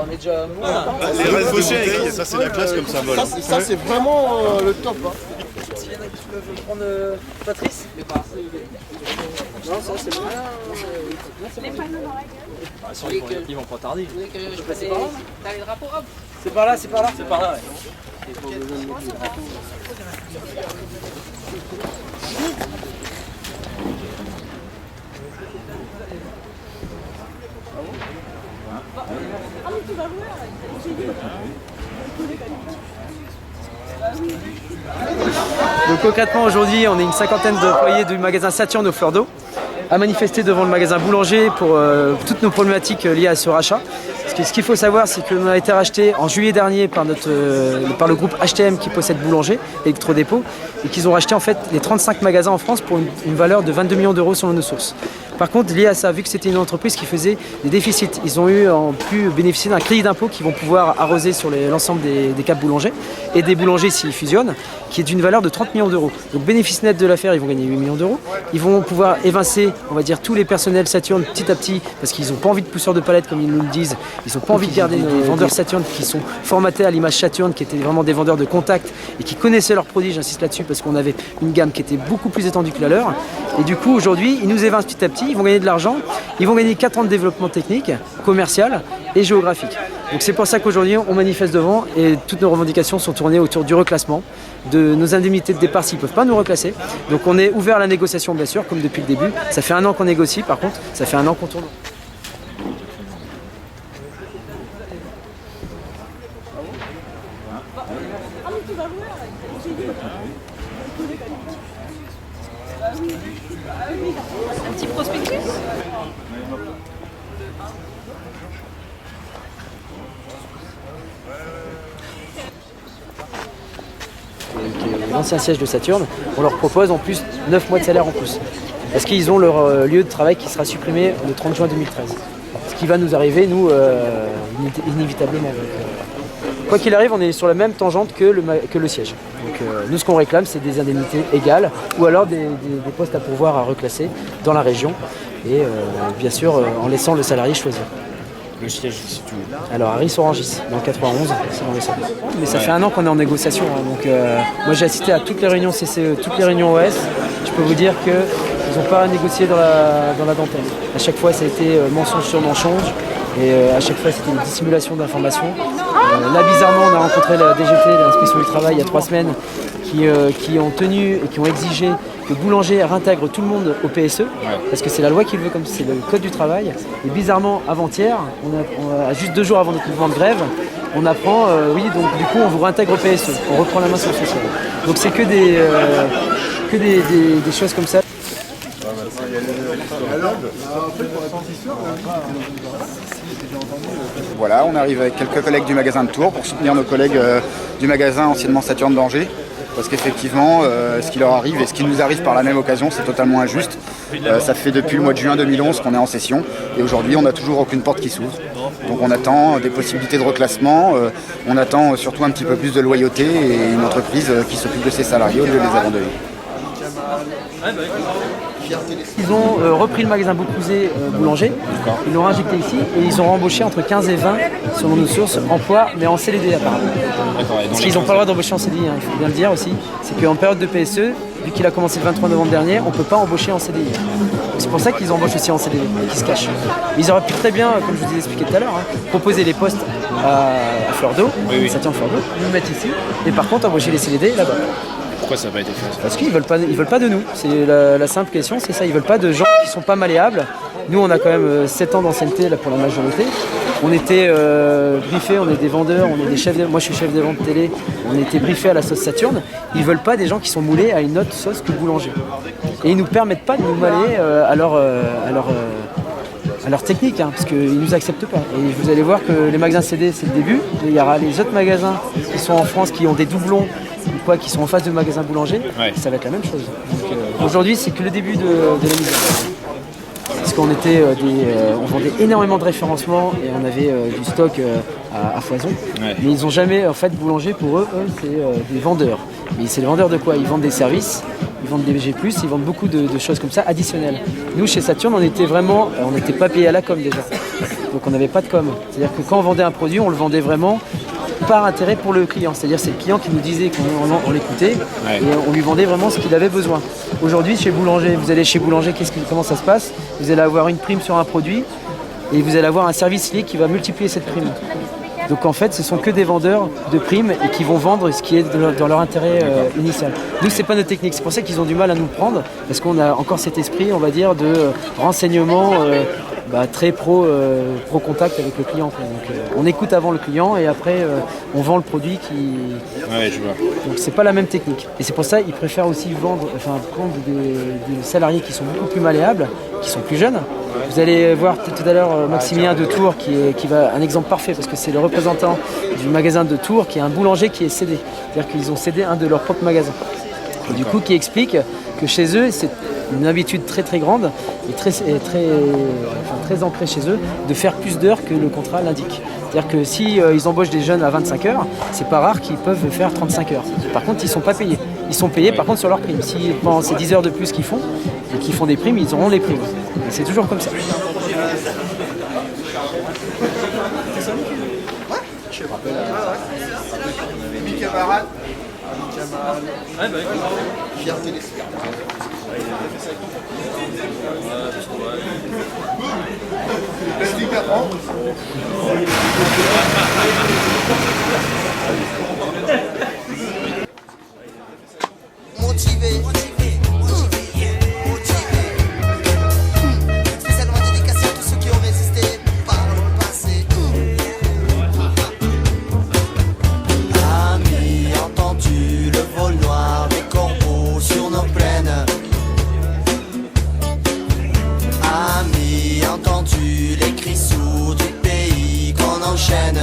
on est déjà... Les restes de bouteilles, ça c'est la classe comme symbole. Ça c'est vraiment le top. S'il y en a qui peuvent prendre Patrice. Non, ça c'est bon. Ils vont pas tarder. Je passais par là. T'as les drapeaux, hop. C'est par là, c'est par là. C'est par là, ouais. Donc concrètement aujourd'hui on est une cinquantaine d'employés du magasin Saturne au Fleur d'Eau à manifester devant le magasin Boulanger pour toutes nos problématiques liées à ce rachat. Ce qu'il faut savoir, c'est qu'on a été racheté en juillet dernier par le groupe HTM qui possède Boulanger, Electrodépôt, et qu'ils ont racheté en fait les 35 magasins en France pour une valeur de 22 millions d'euros selon nos sources. Par contre, lié à ça, vu que c'était une entreprise qui faisait des déficits, ils ont pu bénéficier d'un crédit d'impôt qu'ils vont pouvoir arroser sur l'ensemble des caps boulangers et des boulangers s'ils fusionnent, qui est d'une valeur de 30 millions d'euros. Donc bénéfice net de l'affaire, ils vont gagner 8 millions d'euros. Ils vont pouvoir évincer, on va dire, tous les personnels Saturne petit à petit, parce qu'ils n'ont pas envie de pousseurs de palettes comme ils nous le disent. Ils n'ont pas envie de garder les vendeurs Saturne qui sont formatés à l'image Saturne, qui étaient vraiment des vendeurs de contact et qui connaissaient leurs produits, j'insiste là-dessus, parce qu'on avait une gamme qui était beaucoup plus étendue que la leur. Et du coup, aujourd'hui, ils nous évincent petit à petit, ils vont gagner de l'argent, ils vont gagner 4 ans de développement technique, commercial et géographique. Donc c'est pour ça qu'aujourd'hui, on manifeste devant et toutes nos revendications sont tournées autour du reclassement, de nos indemnités de départ s'ils ne peuvent pas nous reclasser. Donc on est ouvert à la négociation, bien sûr, comme depuis le début. Ça fait 1 an qu'on négocie, par contre, ça fait 1 an qu'on tourne. Un petit prospectus. L'ancien siège de Saturne, on leur propose en plus 9 mois de salaire en plus. Parce qu'ils ont leur lieu de travail qui sera supprimé le 30 juin 2013. Ce qui va nous arriver, nous, inévitablement. Quoi qu'il arrive, on est sur la même tangente que le siège. Donc nous, ce qu'on réclame, c'est des indemnités égales ou alors des postes à pourvoir à reclasser dans la région et bien sûr en laissant le salarié choisir. Le siège se situe où? Alors à Ris-Orangis, dans le 91, c'est dans les Centres. Mais ça fait 1 an qu'on est en négociation, hein, donc moi j'ai assisté à toutes les réunions CCE, toutes les réunions OS. Je peux vous dire qu'ils n'ont pas négocié dans la dentelle. À chaque fois ça a été mensonge sur mensonge et à chaque fois c'était une dissimulation d'informations. Là bizarrement on a rencontré la DGT, l'inspection du travail, il y a 3 semaines qui ont tenu et qui ont exigé que Boulanger réintègre tout le monde au PSE, parce que c'est la loi qui le veut, comme c'est le code du travail. Et bizarrement, avant-hier, juste 2 jours avant notre mouvement de grève, on apprend, oui, donc du coup, on vous réintègre au PSE, on reprend la main sur le social. Donc c'est que des choses comme ça. Voilà, on arrive avec quelques collègues du magasin de Tours pour soutenir nos collègues du magasin anciennement Saturne d'Angers. Parce qu'effectivement, ce qui leur arrive et ce qui nous arrive par la même occasion, c'est totalement injuste. Ça fait depuis le mois de juin 2011 qu'on est en session et aujourd'hui, on n'a toujours aucune porte qui s'ouvre. Donc on attend des possibilités de reclassement, on attend surtout un petit peu plus de loyauté et une entreprise qui s'occupe de ses salariés au lieu de les abandonner. Ils ont repris le magasin Beaucouzé Boulanger, ils l'ont injecté ici et ils ont embauché entre 15 et 20, selon nos sources, emplois, mais en CDD apparemment. Parce qu'ils n'ont pas le droit d'embaucher en CDI, hein, il faut bien le dire aussi. C'est qu'en période de PSE, vu qu'il a commencé le 23 novembre dernier, on ne peut pas embaucher en CDI. C'est pour ça qu'ils embauchent aussi en CDD, qu'ils se cachent. Ils auraient pu très bien, comme je vous ai expliqué tout à l'heure, proposer les postes à Fleur d'Eau, Saturne Fleur d'Eau, nous mettre ici, et par contre embaucher les CDD là-bas. Pourquoi ça n'a pas été fait? Parce qu'ils veulent pas de nous. C'est la simple question, c'est ça. Ils veulent pas de gens qui sont pas malléables. Nous, on a quand même 7 ans d'ancienneté là pour la majorité. On était briefés, on est des vendeurs, on est des chefs. Moi, je suis chef des ventes télé. On était briefés à la sauce Saturne. Ils veulent pas des gens qui sont moulés à une autre sauce que Boulanger. Et ils nous permettent pas de nous mêler à leur technique, hein, parce qu'ils nous acceptent pas. Et vous allez voir que les magasins CD, c'est le début. Il y aura les autres magasins qui sont en France, qui ont des doublons, ou quoi, qui sont en face de magasins Boulanger, ça va être la même chose. Aujourd'hui, c'est que le début de la misère. Parce qu'on on vendait énormément de référencements et on avait du stock à foison. Mais ils n'ont jamais, en fait, Boulanger pour eux c'est des vendeurs. Mais c'est des vendeurs de quoi? Ils vendent des services, ils vendent des VG+, ils vendent beaucoup de choses comme ça additionnelles. Nous, chez Saturne, on n'était pas payé à la com déjà. donc on n'avait pas de com. C'est-à-dire que quand on vendait un produit, on le vendait vraiment par intérêt pour le client. C'est-à-dire c'est le client qui nous disait qu'on l'écoutait et on lui vendait vraiment ce qu'il avait besoin. Aujourd'hui, chez Boulanger, vous allez chez Boulanger, comment ça se passe? Vous allez avoir une prime sur un produit et vous allez avoir un service lié qui va multiplier cette prime. Donc en fait, ce sont que des vendeurs de primes et qui vont vendre ce qui est dans leur intérêt initial. Nous, c'est pas notre technique. C'est pour ça qu'ils ont du mal à nous prendre, parce qu'on a encore cet esprit, on va dire, de renseignement très pro contact avec le client. Donc on écoute avant le client et après on vend le produit qui. Ouais, je vois. Donc c'est pas la même technique. Et c'est pour ça qu'ils préfèrent aussi prendre des salariés qui sont beaucoup plus malléables, qui sont plus jeunes. Vous allez voir tout à l'heure Maximilien de Tours qui va un exemple parfait parce que c'est le représentant du magasin de Tours qui est un boulanger qui est cédé. C'est-à-dire qu'ils ont cédé un de leurs propres magasins. Et du coup qui explique que chez eux c'est une habitude très très grande et très ancrée chez eux de faire plus d'heures que le contrat l'indique. C'est-à-dire que si ils embauchent des jeunes à 25 heures, c'est pas rare qu'ils peuvent faire 35 heures. Par contre, ils sont pas payés. Ils sont payés par contre sur leurs primes. Si pendant ces 10 heures de plus qu'ils font et qu'ils font des primes, ils auront les primes. Et c'est toujours comme ça. Motivé. Spécialement dédicacé à tous ceux qui ont résisté par le passé. Ami, entends-tu le vol noir des corbeaux sur nos plaines? Ami, entends-tu les cris sourds du pays qu'on enchaîne?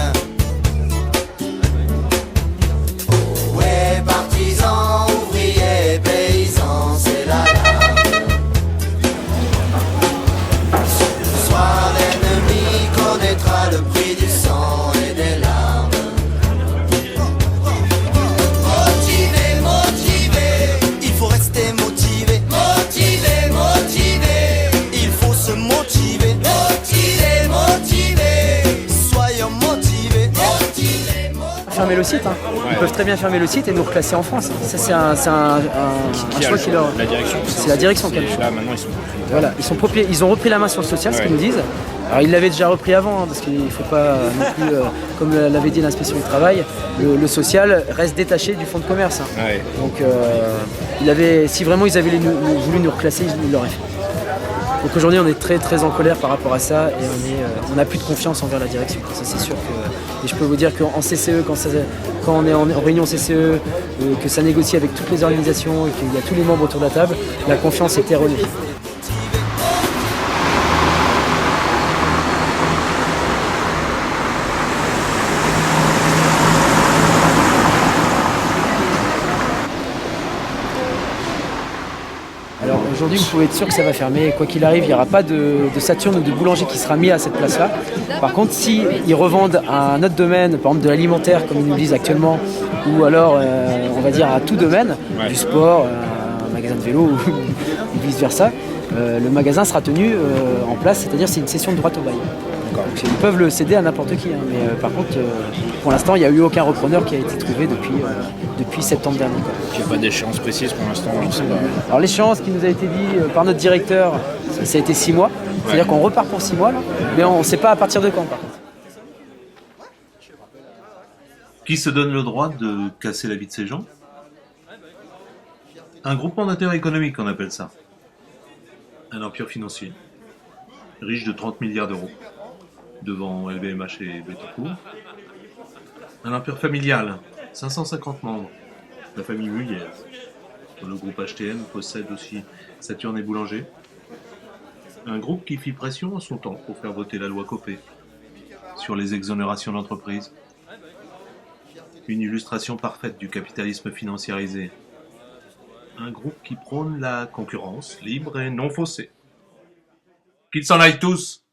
Ouais, partisans, ouvriers, paysans, c'est la larme. Ce soir, l'ennemi connaîtra le prix du sang et des larmes. Motivé, motivé, il faut rester motivé. Motivé, motivé, il faut se motiver. Motivé, motivé, soyons motivés. Motivé, motivé. Fermer le site. Ils peuvent très bien fermer le site et nous reclasser en France. Ça, c'est un choix qui leur. La direction. C'est la direction qui a le choix. Là, maintenant, ils sont Voilà, ils ont repris la main sur le social, ce qu'ils nous disent. Alors ils l'avaient déjà repris avant, parce qu'il ne faut pas non plus, comme l'avait dit l'inspection du travail, le social reste détaché du fonds de commerce. Ouais. Donc si vraiment ils avaient voulu nous reclasser, ils l'auraient fait. Donc aujourd'hui on est très très en colère par rapport à ça et on n'a plus de confiance envers la direction. Ça c'est sûr que. Et je peux vous dire qu'en CCE, quand on est en réunion CCE, que ça négocie avec toutes les organisations et qu'il y a tous les membres autour de la table, la confiance est erronée. Alors aujourd'hui, vous pouvez être sûr que ça va fermer. Quoi qu'il arrive, il n'y aura pas de Saturne ou de boulanger qui sera mis à cette place-là. Par contre, s'ils revendent à un autre domaine, par exemple de l'alimentaire, comme ils nous le disent actuellement, ou alors, on va dire, à tout domaine, du sport, un magasin de vélo ou vice-versa, le magasin sera tenu en place, c'est-à-dire c'est une cession de droit au bail. Donc, ils peuvent le céder à n'importe qui, hein, mais par contre, pour l'instant, il n'y a eu aucun repreneur qui a été trouvé depuis septembre dernier. Il n'y a pas d'échéance précise pour l'instant, je sais pas. Alors l'échéance qui nous a été dit par notre directeur, ça a été 6 mois. C'est-à-dire qu'on repart pour 6 mois, là, mais on ne sait pas à partir de quand, par contre. Qui se donne le droit de casser la vie de ces gens? Un groupement d'intérêt économique, on appelle ça. Un empire financier, riche de 30 milliards d'euros, devant LVMH et Bettencourt. Un empire familial, 550 membres, la famille Mullière. Le groupe HTM possède aussi Saturne et Boulanger. Un groupe qui fit pression en son temps pour faire voter la loi Copé sur les exonérations d'entreprises. Une illustration parfaite du capitalisme financiarisé. Un groupe qui prône la concurrence libre et non faussée. Qu'ils s'en aillent tous!